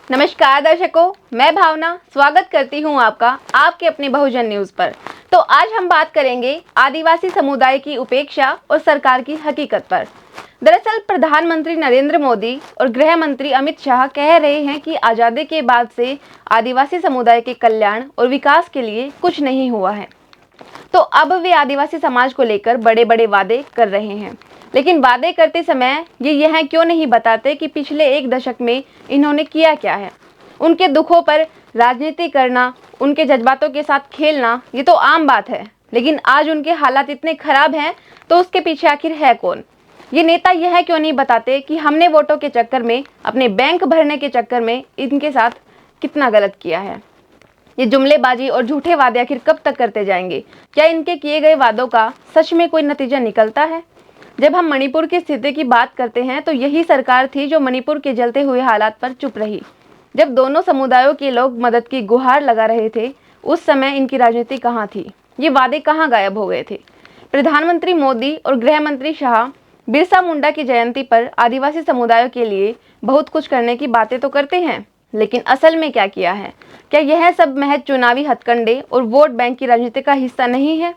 नमस्कार दर्शकों, मैं भावना स्वागत करती हूं आपका आपके अपने बहुजन न्यूज पर। तो आज हम बात करेंगे आदिवासी समुदाय की उपेक्षा और सरकार की हकीकत पर। दरअसल प्रधानमंत्री नरेंद्र मोदी और गृह मंत्री अमित शाह कह रहे हैं कि आज़ादी के बाद से आदिवासी समुदाय के कल्याण और विकास के लिए कुछ नहीं हुआ है। तो अब वे आदिवासी समाज को लेकर बड़े बड़े वादे कर रहे हैं, लेकिन वादे करते समय ये यह क्यों नहीं बताते कि पिछले एक दशक में इन्होंने किया क्या है। उनके दुखों पर राजनीति करना, उनके जज्बातों के साथ खेलना, ये तो आम बात है, लेकिन आज उनके हालात इतने खराब हैं तो उसके पीछे आखिर है कौन। ये नेता यह क्यों नहीं बताते कि हमने वोटों के चक्कर में, अपने बैंक भरने के चक्कर में इनके साथ कितना गलत किया है। ये जुमलेबाजी और झूठे वादे आखिर कब तक करते जाएंगे? क्या इनके किए गए वादों का सच में कोई नतीजा निकलता है? जब हम मणिपुर की स्थिति की बात करते हैं तो यही सरकार थी जो मणिपुर के जलते हुए हालात पर चुप रही। जब दोनों समुदायों के लोग मदद की गुहार लगा रहे थे, उस समय इनकी राजनीति कहाँ थी? ये वादे कहाँ गायब हो गए थे? प्रधानमंत्री मोदी और गृह मंत्री शाह बिरसा मुंडा की जयंती पर आदिवासी समुदायों के लिए बहुत कुछ करने की बातें तो करते हैं, लेकिन असल में क्या किया है? क्या यह सब महज चुनावी हथकंडे और वोट बैंक की राजनीति का हिस्सा नहीं है?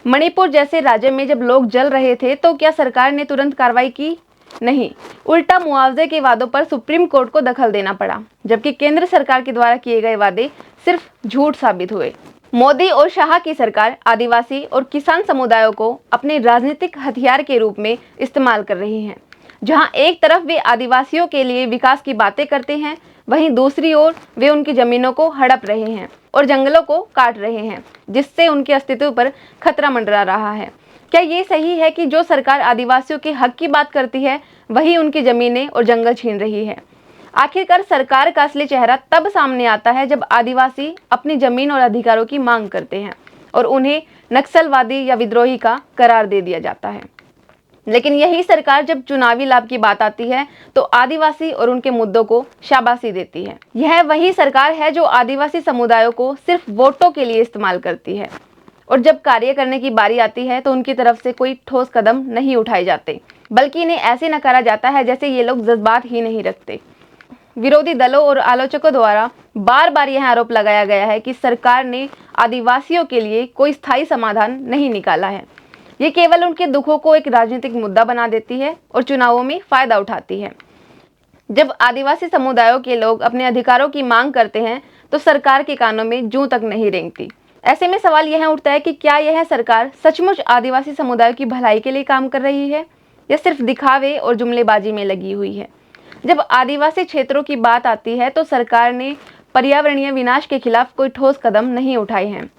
मणिपुर जैसे राज्य में जब लोग जल रहे थे तो क्या सरकार ने तुरंत कार्रवाई की? नहीं, उल्टा मुआवजे के वादों पर सुप्रीम कोर्ट को दखल देना पड़ा, जबकि केंद्र सरकार के द्वारा किए गए वादे सिर्फ झूठ साबित हुए। मोदी और शाह की सरकार आदिवासी और किसान समुदायों को अपने राजनीतिक हथियार के रूप में इस्तेमाल कर रही है। जहां एक तरफ वे आदिवासियों के लिए विकास की बातें करते हैं, वहीं दूसरी ओर वे उनकी जमीनों को हड़प रहे हैं और जंगलों को काट रहे हैं, जिससे उनके अस्तित्व पर खतरा मंडरा रहा है। क्या ये सही है कि जो सरकार आदिवासियों के हक की बात करती है, वही उनकी जमीनें और जंगल छीन रही है? आखिरकार सरकार का असली चेहरा तब सामने आता है जब आदिवासी अपनी जमीन और अधिकारों की मांग करते हैं और उन्हें नक्सलवादी या विद्रोही का करार दे दिया जाता है। लेकिन यही सरकार जब चुनावी लाभ की बात आती है तो आदिवासी और उनके मुद्दों को शाबाशी देती है। यह वही सरकार है जो आदिवासी समुदायों को सिर्फ वोटों के लिए इस्तेमाल करती है, और जब कार्य करने की बारी आती है तो उनकी तरफ से कोई ठोस कदम नहीं उठाए जाते, बल्कि इन्हें ऐसे नकारा जाता है जैसे ये लोग जज्बात ही नहीं रखते। विरोधी दलों और आलोचकों द्वारा बार बार यह आरोप लगाया गया है कि सरकार ने आदिवासियों के लिए कोई स्थायी समाधान नहीं निकाला है। ये केवल उनके दुखों को एक राजनीतिक मुद्दा बना देती है और चुनावों में फायदा उठाती है। जब आदिवासी समुदायों के लोग अपने अधिकारों की मांग करते हैं तो सरकार के कानों में जूं तक नहीं रेंगती। ऐसे में सवाल यह उठता है कि क्या यह सरकार सचमुच आदिवासी समुदायों की भलाई के लिए काम कर रही है या सिर्फ दिखावे और जुमलेबाजी में लगी हुई है? जब आदिवासी क्षेत्रों की बात आती है तो सरकार ने पर्यावरणीय विनाश के खिलाफ कोई ठोस कदम नहीं उठाए हैं।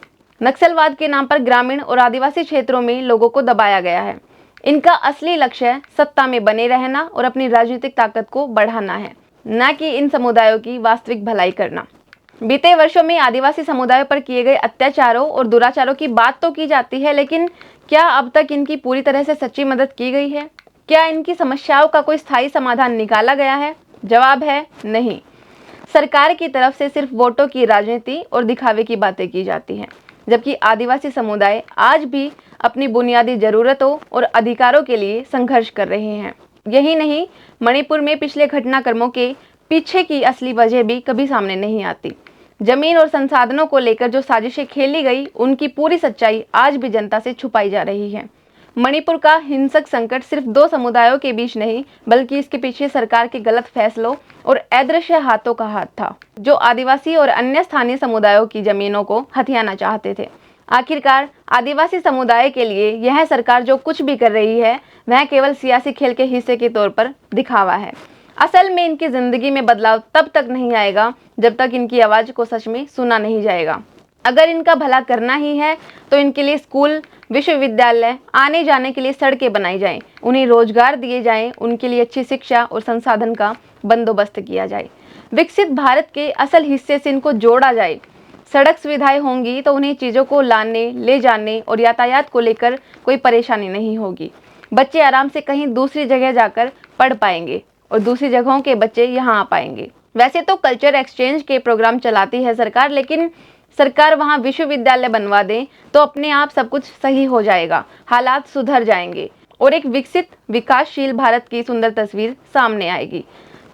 नक्सलवाद के नाम पर ग्रामीण और आदिवासी क्षेत्रों में लोगों को दबाया गया है। इनका असली लक्ष्य सत्ता में बने रहना और अपनी राजनीतिक ताकत को बढ़ाना है, न कि इन समुदायों की वास्तविक भलाई करना। बीते वर्षों में आदिवासी समुदायों पर किए गए अत्याचारों और दुराचारों की बात तो की जाती है, लेकिन क्या अब तक इनकी पूरी तरह से सच्ची मदद की गई है? क्या इनकी समस्याओं का कोई स्थायी समाधान निकाला गया है? जवाब है नहीं। सरकार की तरफ से सिर्फ वोटों की राजनीति और दिखावे की बातें की जाती हैं, जबकि आदिवासी समुदाय आज भी अपनी बुनियादी जरूरतों और अधिकारों के लिए संघर्ष कर रहे हैं। यही नहीं, मणिपुर में पिछले घटनाक्रमों के पीछे की असली वजह भी कभी सामने नहीं आती। जमीन और संसाधनों को लेकर जो साजिशें खेली गई, उनकी पूरी सच्चाई आज भी जनता से छुपाई जा रही है। मणिपुर का हिंसक संकट सिर्फ दो समुदायों के बीच नहीं, बल्कि इसके पीछे सरकार के गलत फैसलों और अदृश्य हाथों का हाथ था, जो आदिवासी और अन्य स्थानीय समुदायों की जमीनों को हथियाना चाहते थे। आखिरकार आदिवासी समुदाय के लिए यह सरकार जो कुछ भी कर रही है, वह केवल सियासी खेल के हिस्से के तौर पर दिखावा है। असल में इनकी जिंदगी में बदलाव तब तक नहीं आएगा जब तक इनकी आवाज को सच में सुना नहीं जाएगा। अगर इनका भला करना ही है तो इनके लिए स्कूल, विश्वविद्यालय, आने जाने के लिए सड़कें बनाई जाएं, उन्हें रोजगार दिए जाएं, उनके लिए अच्छी शिक्षा और संसाधन का बंदोबस्त किया जाए। विकसित भारत के असल हिस्से से इनको जोड़ा जाए। सड़क सुविधाएं होंगी तो उन्हें चीज़ों को लाने, ले जाने और यातायात को लेकर कोई परेशानी नहीं होगी। बच्चे आराम से कहीं दूसरी जगह जाकर पढ़ पाएंगे और दूसरी जगहों के बच्चे यहाँ आ पाएंगे। वैसे तो कल्चर एक्सचेंज के प्रोग्राम चलाती है सरकार, लेकिन सरकार वहाँ विश्वविद्यालय बनवा दे तो अपने आप सब कुछ सही हो जाएगा, हालात सुधर जाएंगे और एक विकसित विकासशील भारत की सुंदर तस्वीर सामने आएगी।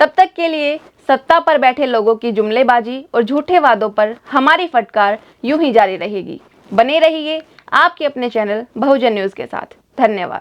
तब तक के लिए सत्ता पर बैठे लोगों की जुमलेबाजी और झूठे वादों पर हमारी फटकार यूं ही जारी रहेगी। बने रहिए आपके अपने चैनल बहुजन न्यूज़ के साथ। धन्यवाद।